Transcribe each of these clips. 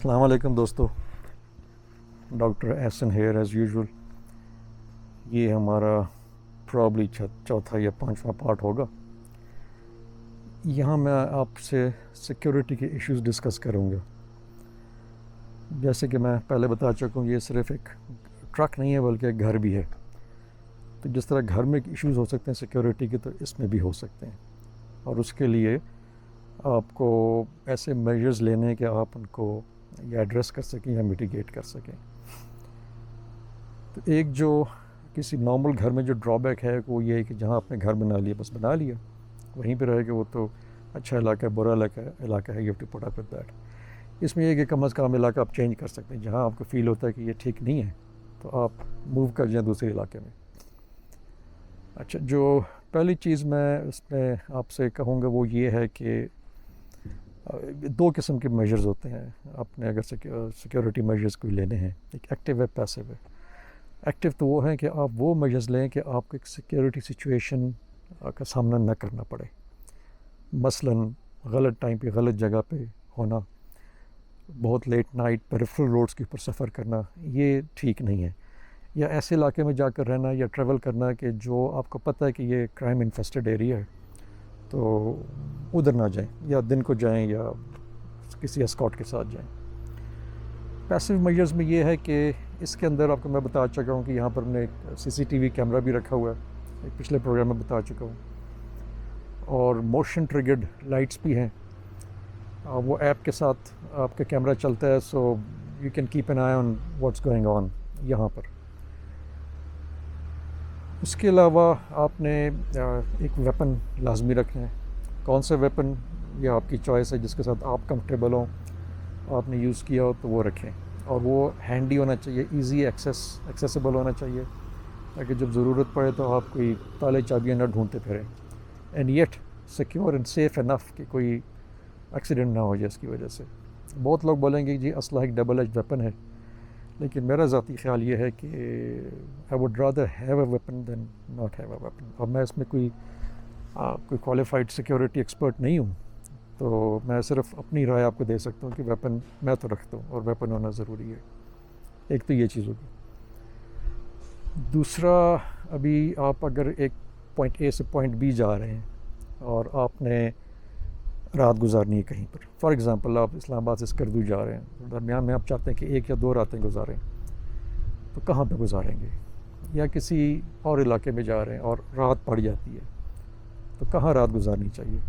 السلام علیکم دوستو، ڈاکٹر احسن ہیئر ایز یوزول۔ یہ ہمارا پرابلی چوتھا یا پانچواں پارٹ ہوگا۔ یہاں میں آپ سے سیکیورٹی کے ایشوز ڈسکس کروں گا۔ جیسے کہ میں پہلے بتا چکا ہوں، یہ صرف ایک ٹرک نہیں ہے بلکہ ایک گھر بھی ہے۔ تو جس طرح گھر میں ایشوز ہو سکتے ہیں سیکیورٹی کے، تو اس میں بھی ہو سکتے ہیں، اور اس کے لیے آپ کو ایسے میجرز لینے ہیں کہ آپ ان کو یا ایڈریس کر سکیں یا میٹیگیٹ کر سکیں۔ تو ایک جو کسی نارمل گھر میں جو ڈرا بیک ہے وہ یہ ہے کہ جہاں آپ نے گھر بنا لیا بس بنا لیا، وہیں پہ رہے کہ وہ تو اچھا علاقہ ہے، برا علاقہ ہے، you have to put up with that. اس میں یہ کہ کم از کم علاقہ آپ چینج کر سکتے ہیں۔ جہاں آپ کو فیل ہوتا ہے کہ یہ ٹھیک نہیں ہے تو آپ موو کر جائیں دوسرے علاقے میں۔ اچھا، جو پہلی چیز میں اس میں آپ سے کہوں گا وہ یہ ہے کہ دو قسم کے میجرز ہوتے ہیں آپ نے اگر سیکیورٹی میجرز کوئی لینے ہیں، ایک ایکٹیو ہے، پیسیو ہے۔ ایکٹیو تو وہ ہیں کہ آپ وہ میجرز لیں کہ آپ کو ایک سیکیورٹی سچویشن کا سامنا نہ کرنا پڑے، مثلاً غلط ٹائم پہ غلط جگہ پہ ہونا، بہت لیٹ نائٹ پیریفرل روڈز کے اوپر سفر کرنا، یہ ٹھیک نہیں ہے۔ یا ایسے علاقے میں جا کر رہنا یا ٹریول کرنا کہ جو آپ کو پتہ ہے کہ یہ کرائم انفیسٹڈ ایریا ہے، تو ادھر نہ جائیں، یا دن کو جائیں یا کسی اسکاٹ کے ساتھ جائیں۔ پیسیو میجرز میں یہ ہے کہ اس کے اندر آپ کو میں بتا چکا ہوں کہ یہاں پر ہم نے ایک CCTV کیمرہ بھی رکھا ہوا ہے، ایک پچھلے پروگرام میں بتا چکا ہوں، اور موشن ٹریگرڈ لائٹس بھی ہیں۔ وہ ایپ کے ساتھ آپ کا کیمرہ چلتا ہے، so you can keep an eye on what's going on یہاں پر۔ اس کے علاوہ آپ نے ایک ویپن لازمی رکھنا ہے۔ کون سے ویپن یہ آپ کی چوائس ہے، جس کے ساتھ آپ کمفرٹیبل ہوں، آپ نے یوز کیا ہو تو وہ رکھیں، اور وہ ہینڈی ہونا چاہیے، ایزی ایکسیسیبل ہونا چاہیے، تاکہ جب ضرورت پڑے تو آپ کوئی تالے چابیاں نہ ڈھونڈتے پھریں، and yet secure and safe enough کہ کوئی ایکسیڈنٹ نہ ہو جائے اس کی وجہ سے۔ بہت لوگ بولیں گے جی اسلحہ ایک ڈبل ایج ویپن ہے، لیکن میرا ذاتی خیال یہ ہے کہ I would rather have a weapon than not have a weapon. اب میں اس میں کوئی کوالیفائڈ سیکیورٹی ایکسپرٹ نہیں ہوں، تو میں صرف اپنی رائے آپ کو دے سکتا ہوں کہ ویپن میں تو رکھتا ہوں، اور ویپن ہونا ضروری ہے۔ ایک تو یہ چیز ہوگی۔ دوسرا، ابھی آپ اگر ایک پوائنٹ A سے پوائنٹ B جا رہے ہیں اور آپ نے رات گزارنی ہے کہیں پر، فار ایگزامپل آپ اسلام آباد سے اسکردو جا رہے ہیں، درمیان میں آپ چاہتے ہیں کہ 1 یا 2 راتیں گزاریں، تو کہاں پہ گزاریں گے؟ یا کسی اور علاقے میں جا رہے ہیں اور رات پڑ جاتی ہے، تو کہاں رات گزارنی چاہیے؟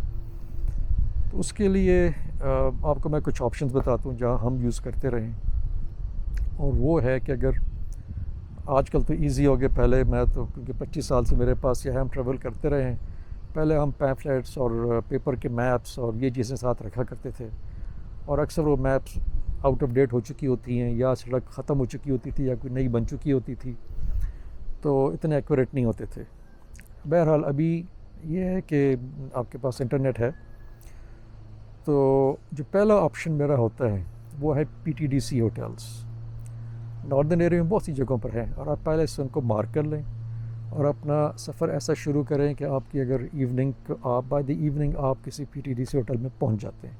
تو اس کے لیے آپ کو میں کچھ آپشنز بتاتا ہوں جہاں ہم یوز کرتے رہیں، اور وہ ہے کہ اگر آج کل تو ایزی ہو گیا، پہلے میں تو کیونکہ 25 سال سے میرے پاس یہ ہے، ہم ٹریول کرتے رہے ہیں، پہلے ہم پیمفلیٹس اور پیپر کے میپس اور یہ چیزیں ساتھ رکھا کرتے تھے، اور اکثر وہ میپس آؤٹ آف ڈیٹ ہو چکی ہوتی ہیں، یا سڑک ختم ہو چکی ہوتی تھی، یا کوئی نئی بن چکی ہوتی تھی، تو اتنے ایکوریٹ نہیں ہوتے تھے۔ بہرحال ابھی یہ ہے کہ آپ کے پاس انٹرنیٹ ہے، تو جو پہلا آپشن میرا ہوتا ہے وہ ہے PTDC ہوٹلس۔ ناردن ایریا میں بہت سی جگہوں پر ہیں، اور آپ پہلے سے ان کو مارک کر لیں اور اپنا سفر ایسا شروع کریں کہ آپ کی اگر بائی دی ایوننگ آپ کسی PTDC ہوٹل میں پہنچ جاتے ہیں۔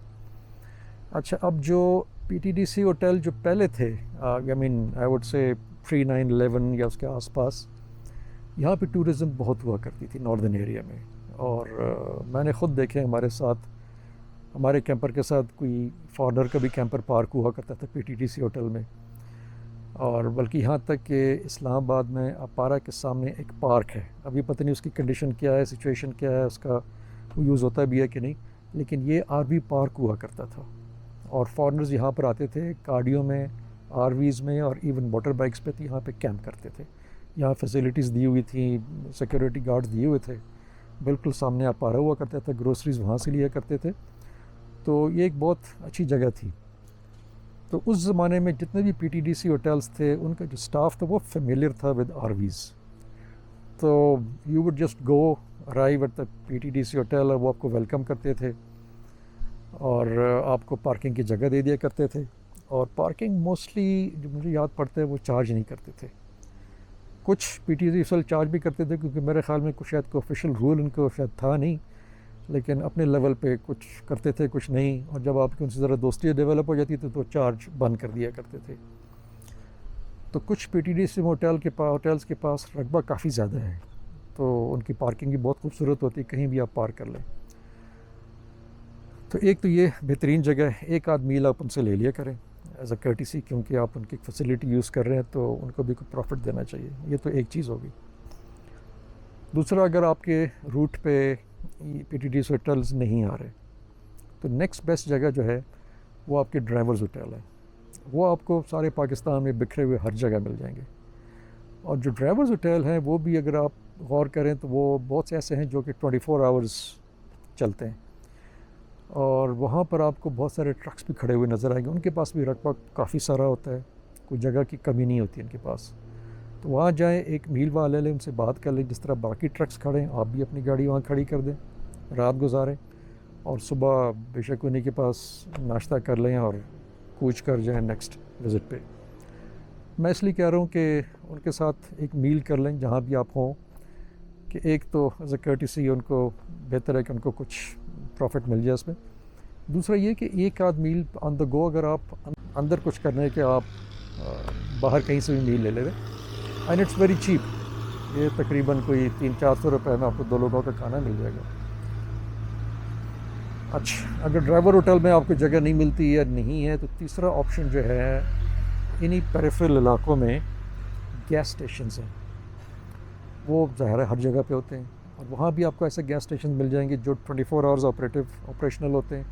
اچھا، اب جو PTDC ہوٹل جو پہلے تھے، آئی ووڈ سے 3911 یا اس کے آس پاس، یہاں پہ ٹورزم بہت ہوا کرتی تھی ناردن ایریا میں، اور میں نے خود دیکھے ہمارے ساتھ، ہمارے کیمپر کے ساتھ کوئی فارنر کا بھی کیمپر پارک ہوا کرتا تھا PTDC ہوٹل میں، اور بلکہ یہاں تک کہ اسلام آباد میں اپارا کے سامنے ایک پارک ہے، ابھی پتہ نہیں اس کی کنڈیشن کیا ہے، سچویشن کیا ہے، اس کا یوز ہوتا بھی ہے کہ نہیں، لیکن یہ RV پارک ہوا کرتا تھا، اور فارنرز یہاں پر آتے تھے گاڑیوں میں، RVs میں، اور ایون موٹر بائکس پہ یہاں پہ کیمپ کرتے تھے۔ یہاں فیسیلیٹیز دی ہوئی تھیں، سیکیورٹی گارڈز دیے ہوئے تھے، بالکل سامنے اپارا ہوا کرتا تھا، گروسریز وہاں سے لیا کرتے تھے، تو یہ ایک بہت اچھی جگہ تھی۔ تو اس زمانے میں جتنے بھی PTDC ہوٹلس تھے، ان کا جو سٹاف تھا وہ فیملیئر تھا ود RVs، تو you would just go arrive at the PTDC hotel, اور وہ آپ کو ویلکم کرتے تھے، اور آپ کو پارکنگ کی جگہ دے دیا کرتے تھے، اور پارکنگ موسٹلی جو مجھے یاد پڑتا ہے وہ چارج نہیں کرتے تھے، کچھ PTDC چارج بھی کرتے تھے، کیونکہ میرے خیال میں شاید کوئی آفیشیل رول ان کو شاید تھا نہیں، لیکن اپنے لیول پہ کچھ کرتے تھے کچھ نہیں، اور جب آپ کی ان سے ذرا دوستی ڈیولپ ہو جاتی تھی تو چارج بند کر دیا کرتے تھے. تو کچھ P T D C hotels کے پاس رقبہ کافی زیادہ ہے، تو ان کی پارکنگ بھی بہت خوبصورت ہوتی ہے، کہیں بھی آپ پارک کر لیں. تو ایک تو یہ بہترین جگہ ہے، ایک آدھ میل آپ ان سے لے لیا کریں ایز اے کرٹیسی، کیونکہ آپ ان کی فیسلٹی یوز کر رہے ہیں تو ان کو بھی کوئی پروفٹ دینا چاہیے. یہ تو ایک چیز ہوگی. دوسرا، اگر آپ کے روٹ پہ P T D C hotels نہیں آ رہے تو نیکسٹ بیسٹ جگہ جو ہے وہ آپ کے ڈرائیورز ہوٹل ہیں. وہ آپ کو سارے پاکستان میں بکھرے ہوئے ہر جگہ مل جائیں گے. اور جو ڈرائیورز ہوٹل ہیں وہ بھی اگر آپ غور کریں تو وہ بہت سے ایسے ہیں جو کہ 24 آورز چلتے ہیں، اور وہاں پر آپ کو بہت سارے ٹرکس بھی کھڑے ہوئے نظر آئیں گے. ان کے پاس بھی رقبہ کافی سارا ہوتا ہے، کوئی جگہ کی کمی نہیں ہوتی ان کے پاس. تو وہاں جائیں، ایک میل وہاں لے لیں، ان سے بات کر لیں. جس طرح باقی ٹرکس کھڑے ہیں آپ بھی اپنی گاڑی وہاں کھڑی کر دیں، رات گزاریں، اور صبح بے شک انہیں کے پاس ناشتہ کر لیں اور کوچ کر جائیں نیکسٹ وزٹ پہ. میں اس لیے کہہ رہا ہوں کہ ان کے ساتھ ایک میل کر لیں جہاں بھی آپ ہوں، کہ ایک تو ایز اے کرٹیسی ان کو بہتر ہے کہ ان کو کچھ پروفٹ مل جائے اس میں. دوسرا یہ کہ ایک آدھ میل آن دا گو، اگر آپ اندر کچھ کرنے کے آپ باہر کہیں سے بھی میل لے لیں، اینڈ اٹس ویری چیپ. یہ تقریباً کوئی 300-400 روپے میں آپ کو 2 لوگوں کا کھانا مل جائے گا. اچھا، اگر ڈرائیور ہوٹل میں آپ کو جگہ نہیں ملتی یا نہیں ہے تو تیسرا آپشن جو ہے، انہی پیریفرل علاقوں میں گیس اسٹیشنز ہیں. وہ ظاہر ہے ہر جگہ پہ ہوتے ہیں، اور وہاں بھی آپ کو ایسے گیس اسٹیشن مل جائیں گے جو 24 آورز آپریشنل ہوتے ہیں،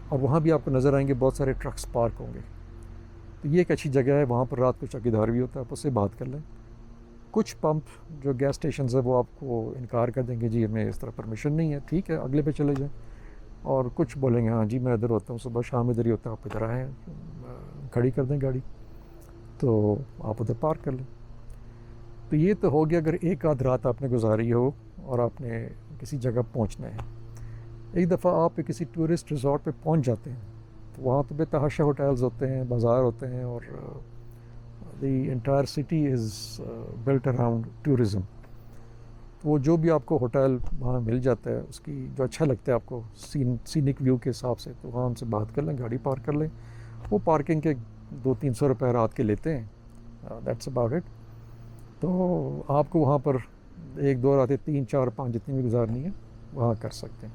اور وہاں بھی آپ کو نظر آئیں گے بہت سارے ٹرکس پارک ہوں گے. تو یہ ایک اچھی جگہ ہے، وہاں پر رات کو چوکیدار بھی ہوتا ہے، آپ اس سے بات کر لیں. کچھ پمپ جو گیس اسٹیشنز ہیں وہ آپ کو انکار کر دیں گے، جی ہمیں اس طرح پرمیشن نہیں ہے، ٹھیک ہے اگلے پہ چلے جائیں. اور کچھ بولیں گے ہاں جی میں ادھر ہوتا ہوں، صبح شام ادھر ہی ہوتا ہے، آپ ادھر آئیں، کھڑی کر دیں گاڑی تو آپ ادھر پارک کر لیں. تو یہ تو ہو گیا اگر ایک آدھ رات آپ نے گزاری ہو اور آپ نے کسی جگہ پہنچنا ہے. ایک دفعہ آپ کسی ٹورسٹ ریزورٹ پہ پہنچ جاتے ہیں تو وہاں تو بے تحاشا ہوٹلز ہوتے ہیں، بازار ہوتے ہیں، اور the entire city is built around tourism. وہ جو بھی آپ کو ہوٹل وہاں مل جاتا ہے، اس کی جو اچھا لگتا ہے آپ کو سینک ویو کے حساب سے، تو وہاں ان سے بات کر لیں، گاڑی پارک کر لیں. وہ پارکنگ کے 200-300 روپے رات کے لیتے ہیں، دیٹس اباؤٹ اٹ. تو آپ کو وہاں پر 1-2 راتیں 3-4-5 جتنی بھی گزارنی ہے وہاں کر سکتے ہیں.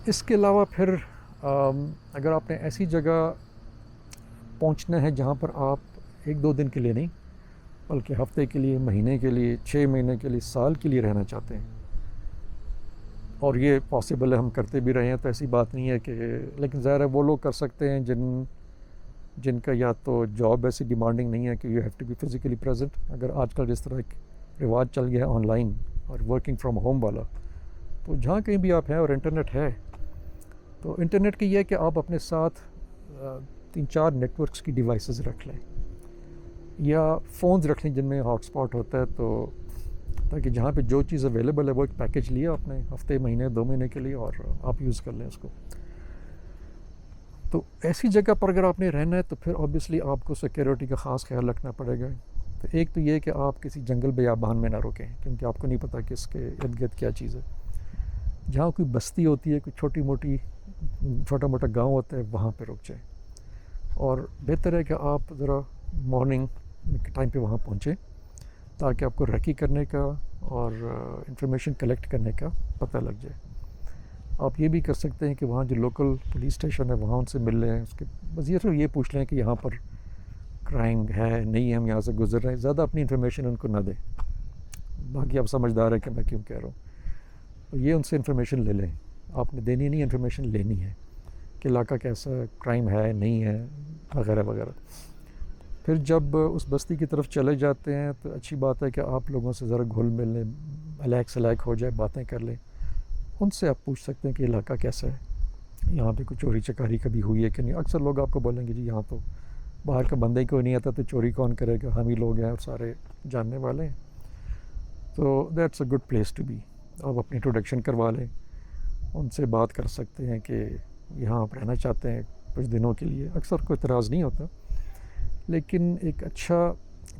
اس کے علاوہ پھر اگر آپ نے ایسی جگہ پہنچنا ہے جہاں پر آپ 1-2 دن کے لیے نہیں بلکہ ہفتے کے لیے، مہینے کے لیے، 6 مہینے کے لیے، سال کے لیے رہنا چاہتے ہیں، اور یہ پاسبل ہے، ہم کرتے بھی رہے ہیں، تو ایسی بات نہیں ہے کہ، لیکن ظاہر ہے وہ لوگ کر سکتے ہیں جن کا یا تو جاب ایسی ڈیمانڈنگ نہیں ہے کہ you have to be physically present. اگر آج کل جس طرح ایک رواج چل گیا ہے آن لائن اور ورکنگ فرام ہوم والا، تو جہاں کہیں بھی آپ ہیں اور انٹرنیٹ ہے، تو انٹرنیٹ کی یہ ہے کہ آپ اپنے ساتھ 3-4 نیٹ ورکس کی ڈیوائسز رکھ لیں، یا فونز رکھ لیں جن میں ہاٹ اسپاٹ ہوتا ہے، تو تاکہ جہاں پہ جو چیز اویلیبل ہے وہ ایک پیکیج لیا آپ نے ہفتے، مہینے، 2 مہینے کے لیے، اور آپ یوز کر لیں اس کو. تو ایسی جگہ پر اگر آپ نے رہنا ہے تو پھر اوبیسلی آپ کو سیکیورٹی کا خاص خیال رکھنا پڑے گا. تو ایک تو یہ کہ آپ کسی جنگل بیابان میں نہ رکیں، کیونکہ آپ کو نہیں پتہ کہ اس کے ارد گرد کیا چیز ہے. جہاں کوئی بستی ہوتی ہے، کوئی چھوٹا موٹا گاؤں ہوتا ہے، وہاں پہ رک جائیں. اور بہتر ہے کہ آپ ذرا مارننگ کے ٹائم پہ وہاں پہنچیں تاکہ آپ کو ریکی کرنے کا اور انفارمیشن کلیکٹ کرنے کا پتہ لگ جائے. آپ یہ بھی کر سکتے ہیں کہ وہاں جو لوکل پولیس اسٹیشن ہے وہاں ان سے مل لیں، اس کے بس یہ پوچھ لیں کہ یہاں پر کرائم ہے نہیں ہے، ہم یہاں سے گزر رہے ہیں. زیادہ اپنی انفارمیشن ان کو نہ دیں، باقی آپ سمجھدار ہیں کہ میں کیوں کہہ رہا ہوں. تو یہ ان سے انفارمیشن لے لیں، آپ نے دینی نہیں، انفارمیشن لینی ہے کہ علاقہ کیسا ہے، کرائم ہے نہیں ہے، وغیرہ وغیرہ. پھر جب اس بستی کی طرف چلے جاتے ہیں تو اچھی بات ہے کہ آپ لوگوں سے ذرا گھل مل لیں، الیک سلیک ہو جائے، باتیں کر لیں. ان سے آپ پوچھ سکتے ہیں کہ علاقہ کیسا ہے، یہاں پہ کوئی چوری چکاری کبھی ہوئی ہے کہ نہیں. اکثر لوگ آپ کو بولیں گے جی یہاں تو باہر کا بندہ ہی کوئی نہیں آتا، تو چوری کون کرے گا، ہم ہی لوگ ہیں اور سارے جاننے والے ہیں. تو that's a good place to be. آپ اپنی انٹروڈکشن کروا لیں، ان سے بات کر سکتے ہیں کہ یہاں آپ رہنا چاہتے ہیں کچھ دنوں کے لیے. اکثر کوئی اعتراض نہیں ہوتا، لیکن ایک اچھا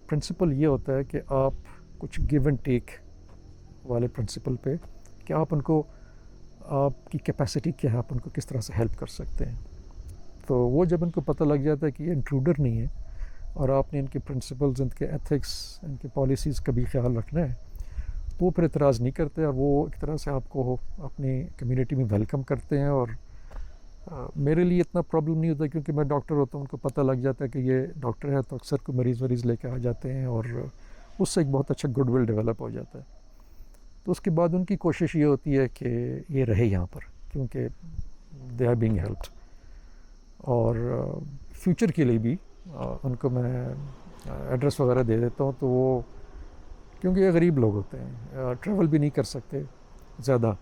پرنسپل یہ ہوتا ہے کہ آپ کچھ گیو اینڈ ٹیک والے پرنسپل پہ کہ آپ ان کو آپ کی کیپیسٹی کیا ہے, آپ ان کو کس طرح سے ہیلپ کر سکتے ہیں. تو وہ جب ان کو پتہ لگ جاتا ہے کہ یہ انٹروڈر نہیں ہے اور آپ نے ان کے پرنسپلز, ان کے ایتھکس, ان کے پالیسیز کا بھی خیال رکھنا ہے, تو وہ پھر اعتراض نہیں کرتے اور وہ ایک طرح سے آپ کو اپنی کمیونٹی میں ویلکم کرتے ہیں. اور میرے لیے اتنا پرابلم نہیں ہوتا کیونکہ میں ڈاکٹر ہوتا ہوں, ان کو پتہ لگ جاتا ہے کہ یہ ڈاکٹر ہے, تو اکثر کوئی مریض لے کے آ جاتے ہیں اور اس سے ایک بہت اچھا گڈ ول ڈیولپ ہو جاتا ہے. تو اس کے بعد ان کی کوشش یہ ہوتی ہے کہ یہ رہے یہاں پر کیونکہ دے آر بینگ ہیلپڈ. اور فیوچر کے لیے بھی ان کو میں ایڈریس وغیرہ دے دیتا ہوں, تو وہ کیونکہ یہ غریب لوگ ہوتے ہیں, ٹریول بھی نہیں کر سکتے زیادہ,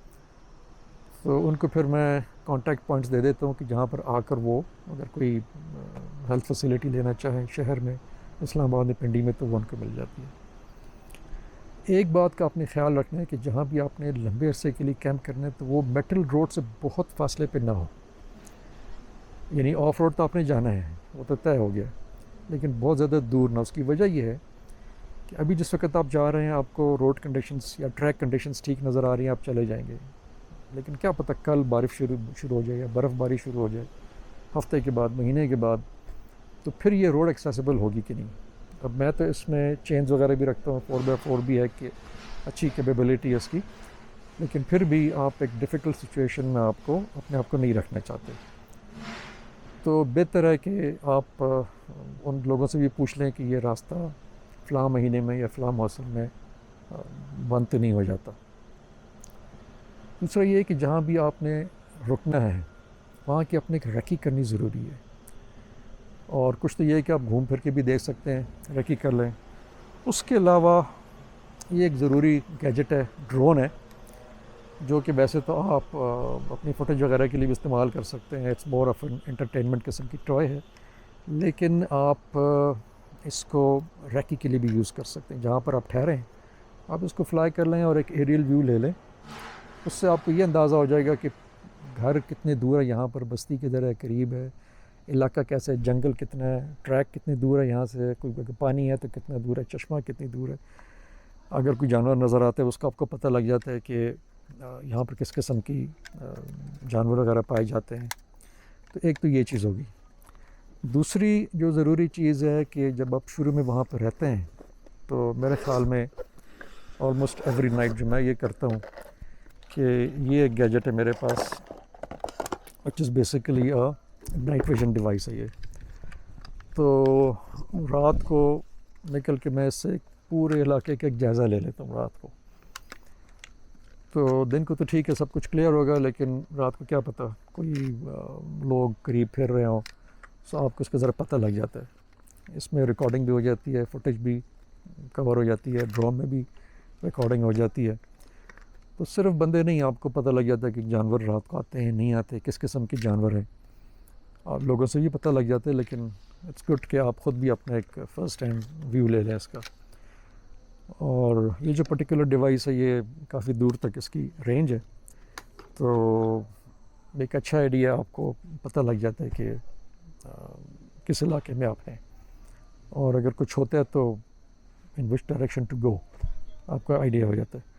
تو ان کو پھر میں کانٹیکٹ پوائنٹس دے دیتا ہوں کہ جہاں پر آ کر وہ اگر کوئی ہیلتھ فیسیلٹی لینا چاہیں شہر میں, اسلام آباد میں, پنڈی میں, تو وہ ان کو مل جاتی ہے. ایک بات کا آپ نے خیال رکھنا ہے کہ جہاں بھی آپ نے لمبے عرصے کے لیے کیمپ کرنا ہے تو وہ میٹل روڈ سے بہت فاصلے پہ نہ ہو. یعنی آف روڈ تو آپ نے جانا ہے, وہ تو طے ہو گیا, لیکن بہت زیادہ دور نہ. اس کی وجہ یہ ہے کہ ابھی جس وقت آپ جا رہے ہیں آپ کو روڈ کنڈیشنز یا ٹریک کنڈیشنز ٹھیک نظر آ رہی ہیں, آپ چلے جائیں گے, لیکن کیا پتہ کل بارش شروع ہو جائے یا برف باری شروع ہو جائے ہفتے کے بعد, مہینے کے بعد, تو پھر یہ روڈ ایکسیسیبل ہوگی کہ نہیں. اب میں تو اس میں چینز وغیرہ بھی رکھتا ہوں, 4x4 بھی ہے کہ اچھی کیپیبلٹی ہے اس کی, لیکن پھر بھی آپ ایک ڈیفیکلٹ سچویشن میں اپنے آپ کو نہیں رکھنا چاہتے. تو بہتر ہے کہ آپ ان لوگوں سے بھی پوچھ لیں کہ یہ راستہ فلاں مہینے میں یا فلاں موسم میں بند تو نہیں ہو جاتا. دوسرا یہ ہے کہ جہاں بھی آپ نے رکنا ہے وہاں کی اپنے ریکی کرنی ضروری ہے. اور کچھ تو یہ ہے کہ آپ گھوم پھر کے بھی دیکھ سکتے ہیں, ریکی کر لیں. اس کے علاوہ یہ ایک ضروری گیجٹ ہے, ڈرون ہے, جو کہ ویسے تو آپ اپنی فوٹیج وغیرہ کے لیے بھی استعمال کر سکتے ہیں. اٹس مور آف انٹرٹینمنٹ قسم کی ٹوائے ہے, لیکن آپ اس کو ریکی کے لیے بھی یوز کر سکتے ہیں. جہاں پر آپ ٹھہریں آپ اس کو فلائی کر لیں اور ایک ایریل ویو لے لیں. اس سے آپ کو یہ اندازہ ہو جائے گا کہ گھر کتنے دور ہے, یہاں پر بستی کدھر ہے, قریب ہے, علاقہ کیسے ہے, جنگل کتنا ہے, ٹریک کتنی دور ہے یہاں سے, کوئی پانی ہے تو کتنا دور ہے, چشمہ کتنی دور ہے. اگر کوئی جانور نظر آتا ہے اس کا آپ کو پتہ لگ جاتا ہے کہ یہاں پر کس قسم کی جانور وغیرہ پائے جاتے ہیں. تو ایک تو یہ چیز ہوگی. دوسری جو ضروری چیز ہے کہ جب آپ شروع میں وہاں پر رہتے ہیں تو میرے خیال میں آلموسٹ ایوری نائٹ جو میں یہ کرتا ہوں کہ یہ ایک گیجٹ ہے میرے پاس, which is basically night vision device ہے یہ. تو رات کو نکل کے میں اس سے پورے علاقے کا ایک جائزہ لے لیتا ہوں رات کو. تو دن کو تو ٹھیک ہے سب کچھ کلیئر ہوگا, لیکن رات کو کیا پتہ کوئی لوگ قریب پھر رہے ہوں, سو آپ کو اس کا ذرا پتہ لگ جاتا ہے. اس میں ریکارڈنگ بھی ہو جاتی ہے, فوٹیج بھی کور ہو جاتی ہے, ڈرون میں بھی ریکارڈنگ ہو جاتی ہے. تو صرف بندے نہیں, آپ کو پتہ لگ جاتا ہے کہ جانور رات کو آتے ہیں نہیں آتے, کس قسم کے جانور ہیں. آپ لوگوں سے بھی پتہ لگ جاتا ہے, لیکن اٹس گڈ کہ آپ خود بھی اپنا ایک فرسٹ ہینڈ ویو لے لیں اس کا. اور یہ جو پرٹیکولر ڈیوائس ہے یہ کافی دور تک اس کی رینج ہے, تو ایک اچھا آئیڈیا آپ کو پتہ لگ جاتا ہے کہ کس علاقے میں آپ ہیں, اور اگر کچھ ہوتا ہے تو ان وچ ڈائریکشن ٹو گو آپ کا آئیڈیا ہو جاتا ہے.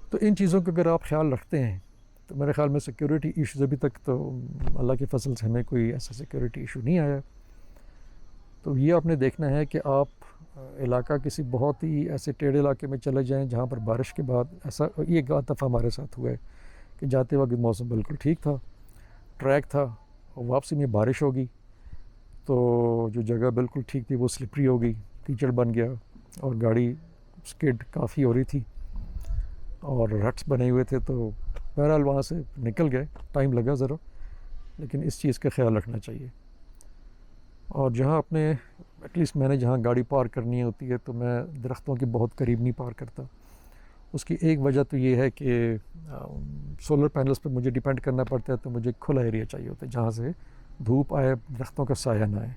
تو ان چیزوں کا اگر آپ خیال رکھتے ہیں تو میرے خیال میں سیکیورٹی ایشوز ابھی تک تو اللہ کے فضل سے ہمیں کوئی ایسا سیکیورٹی ایشو نہیں آیا. تو یہ آپ نے دیکھنا ہے کہ آپ علاقہ کسی بہت ہی ایسے ٹیڑھے علاقے میں چلے جائیں جہاں پر بارش کے بعد ایسا یہ ایک دفعہ ہمارے ساتھ ہوا ہے کہ جاتے وقت موسم بالکل ٹھیک تھا, ٹریک تھا, اور واپسی میں بارش ہوگی تو جو جگہ بالکل ٹھیک تھی وہ سلپری ہو گئی, کیچڑ بن گیا, اور گاڑی سکڈ کافی ہو رہی تھی اور رٹس بنے ہوئے تھے. تو بہرحال وہاں سے نکل گئے, ٹائم لگا ذرا, لیکن اس چیز کا خیال رکھنا چاہیے. اور جہاں اپنے ایٹ لیسٹ میں نے جہاں گاڑی پارک کرنی ہوتی ہے تو میں درختوں کے بہت قریب نہیں پارک کرتا. اس کی ایک وجہ تو یہ ہے کہ سولر پینلز پہ مجھے ڈیپینڈ کرنا پڑتا ہے, تو مجھے کھلا ایریا چاہیے ہوتا ہے جہاں سے دھوپ آئے, درختوں کا سایہ نہ آئے.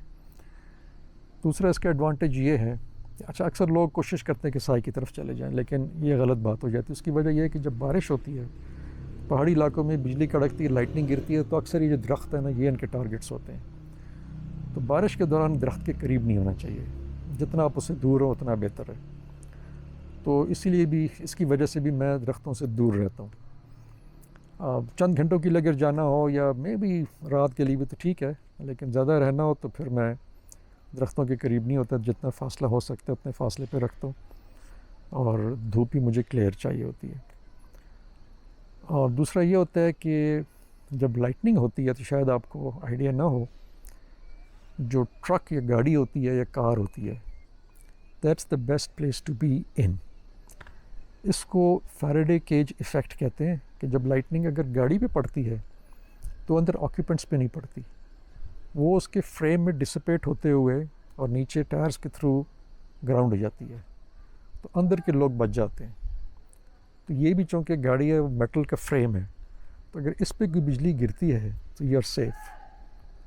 دوسرا اس کا ایڈوانٹیج یہ ہے کہ اچھا اکثر لوگ کوشش کرتے ہیں کہ سائے کی طرف چلے جائیں, لیکن یہ غلط بات ہو جاتی ہے. اس کی وجہ یہ ہے کہ جب بارش ہوتی ہے پہاڑی علاقوں میں بجلی کڑکتی ہے, لائٹننگ گرتی ہے, تو اکثر یہ جو درخت ہیں نا یہ ان کے ٹارگٹس ہوتے ہیں. تو بارش کے دوران درخت کے قریب نہیں ہونا چاہیے, جتنا آپ اس سے دور ہو اتنا بہتر ہے. تو اسی لیے بھی اس کی وجہ سے بھی میں درختوں سے دور رہتا ہوں. چند گھنٹوں کے لیے اگر جانا ہو یا میں بھی رات کے لیے بھی تو ٹھیک ہے, لیکن زیادہ رہنا ہو تو پھر میں درختوں کے قریب نہیں ہوتا. جتنا فاصلہ ہو سکتا ہے اتنے فاصلے پہ رکھتا ہوں, اور دھوپ بھی مجھے کلیئر چاہیے ہوتی ہے. اور دوسرا یہ ہوتا ہے کہ جب لائٹننگ ہوتی ہے تو شاید آپ کو آئیڈیا نہ ہو, جو ٹرک یا گاڑی ہوتی ہے یا کار ہوتی ہے, that's the best place to be in. اس کو فیراڈے کیج ایفیکٹ کہتے ہیں کہ جب لائٹننگ اگر گاڑی پہ پڑتی ہے تو اندر آکیوپنٹس پہ نہیں پڑتی, وہ اس کے فریم میں ڈسپیٹ ہوتے ہوئے اور نیچے ٹائرز کے تھرو گراؤنڈ ہو جاتی ہے, تو اندر کے لوگ بچ جاتے ہیں. تو یہ بھی چونکہ گاڑی ہے, میٹل کا فریم ہے, تو اگر اس پہ کوئی بجلی گرتی ہے تو یو آر سیف.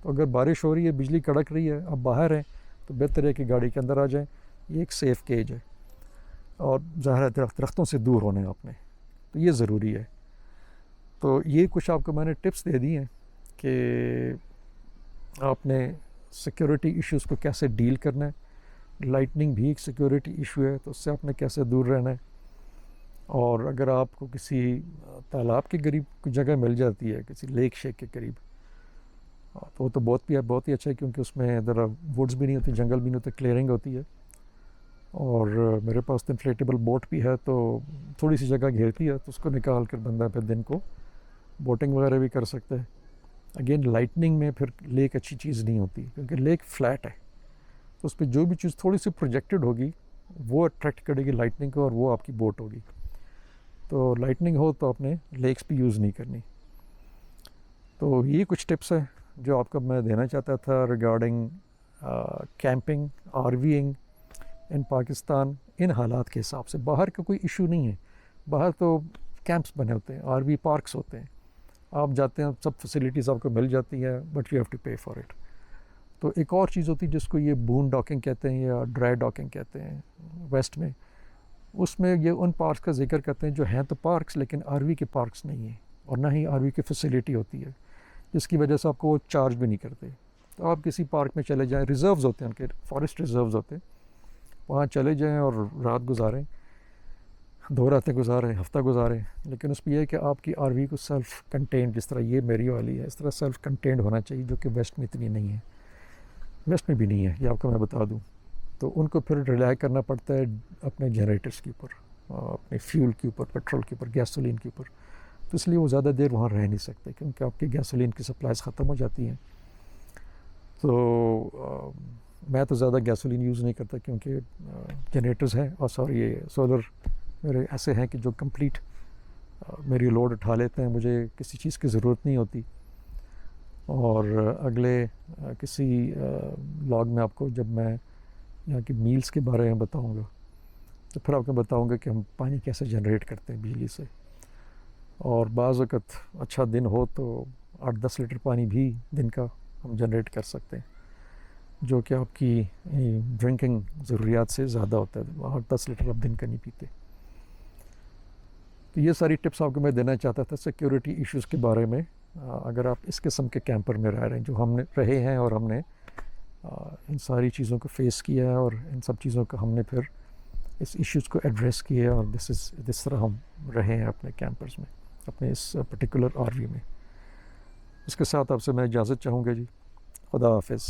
تو اگر بارش ہو رہی ہے, بجلی کڑک رہی ہے, آپ باہر ہیں, تو بہتر ہے کہ گاڑی کے اندر آ جائیں. یہ ایک سیف کیج ہے. اور ظاہر ہے درختوں سے دور ہونے آپ نے, تو یہ ضروری ہے. تو یہ کچھ آپ کو میں نے ٹپس دے دی ہیں کہ آپ نے سیکیورٹی ایشوز کو کیسے ڈیل کرنا ہے. لائٹننگ بھی ایک سیکیورٹی ایشو ہے, تو اس سے آپ نے کیسے دور رہنا ہے. اور اگر آپ کو کسی تالاب کے قریب کوئی جگہ مل جاتی ہے, کسی لیک شیک کے قریب, تو وہ تو بہت ہی اچھا ہے, کیونکہ اس میں ذرا ووڈز بھی نہیں ہوتی, جنگل بھی نہیں ہوتے, کلیئرنگ ہوتی ہے. اور میرے پاس تو انفلیٹیبل بوٹ بھی ہے, تو تھوڑی سی جگہ گھیرتی ہے, تو اس کو نکال کر بندہ پھر دن کو بوٹنگ وغیرہ بھی کر سکتا ہے. اگین لائٹننگ میں پھر لیک اچھی چیز نہیں ہوتی, کیونکہ لیک فلیٹ ہے, تو اس پہ جو بھی چیز تھوڑی سی پروجیکٹڈ ہوگی وہ اٹریکٹ کرے گی لائٹننگ کو, اور وہ آپ کی بوٹ ہوگی. تو لائٹننگ ہو تو آپ نے لیکس بھی یوز نہیں کرنی. تو یہ کچھ ٹپس ہیں جو آپ کو میں دینا چاہتا تھا ریگارڈنگ کیمپنگ, آر ویئنگ ان پاکستان ان حالات کے حساب سے. باہر کا کوئی ایشو نہیں ہے, باہر تو کیمپس بنے ہوتے ہیں, آر وی پارکس ہوتے ہیں, آپ جاتے ہیں, سب فیسیلیٹیز آپ کو مل جاتی ہیں, but you have to pay for it. تو ایک اور چیز ہوتی ہے جس کو یہ بون ڈاکنگ کہتے ہیں یا ڈرائی ڈاکنگ کہتے ہیں ویسٹ میں. اس میں یہ ان پارکس کا ذکر کرتے ہیں جو ہیں تو پارکس لیکن آر وی کے پارکس نہیں ہیں, اور نہ ہی آر وی کی فیسیلیٹی ہوتی ہے, جس کی وجہ سے آپ کو وہ چارج بھی نہیں کرتے. تو آپ کسی پارک میں چلے جائیں, ریزروز ہوتے ہیں ان کے, فارسٹ ریزروز ہوتے ہیں, وہاں چلے جائیں اور رات گزاریں, 2 راتیں گزاریں, ہفتہ گزاریں. لیکن اس میں یہ ہے کہ آپ کی آر وی کو سیلف کنٹینڈ, جس طرح یہ میری والی ہے, اس طرح سیلف کنٹینڈ ہونا چاہیے, جو کہ ویسٹ میں اتنی نہیں ہے, ویسٹ میں بھی نہیں ہے, یہ آپ کو میں بتا دوں. تو ان کو پھر ریلائی کرنا پڑتا ہے اپنے جنریٹرز کے اوپر, اپنے فیول کے اوپر, پیٹرول کے اوپر, گیسولین کے اوپر. تو اس لیے وہ زیادہ دیر وہاں رہ نہیں سکتے, کیونکہ آپ کی گیسولین کی سپلائز ختم ہو جاتی ہیں. تو میں تو زیادہ گیسولین یوز نہیں کرتا, کیونکہ جنریٹرز ہیں, اور سوری یہ سولر میرے ایسے ہیں کہ جو کمپلیٹ میری لوڈ اٹھا لیتے ہیں, مجھے کسی چیز کی ضرورت نہیں ہوتی. اور اگلے کسی لاگ میں آپ کو جب میں یہاں کی میلز کے بارے میں بتاؤں گا, تو پھر آپ کو بتاؤں گا کہ ہم پانی کیسے جنریٹ کرتے ہیں بجلی سے. اور بعض وقت اچھا دن ہو تو 8-10 لیٹر پانی بھی دن کا ہم جنریٹ کر سکتے ہیں, جو کہ آپ کی ڈرنکنگ ضروریات سے زیادہ ہوتا ہے. 8-10 لیٹر آپ دن کا نہیں پیتے. تو یہ ساری ٹپس آپ کو میں دینا چاہتا تھا سیکیورٹی ایشوز کے بارے میں. اگر آپ اس قسم کے کیمپر میں رہ رہے ہیں, جو ہم نے رہے ہیں, اور ہم نے ان ساری چیزوں کو فیس کیا ہے, اور ان سب چیزوں کا ہم نے پھر اس ایشوز کو ایڈریس کیا ہے, اور جس طرح ہم رہے ہیں اپنے کیمپرز میں, اپنے اس پرٹیکولر آر وی میں. اس کے ساتھ آپ سے میں اجازت چاہوں گا جی. خدا حافظ.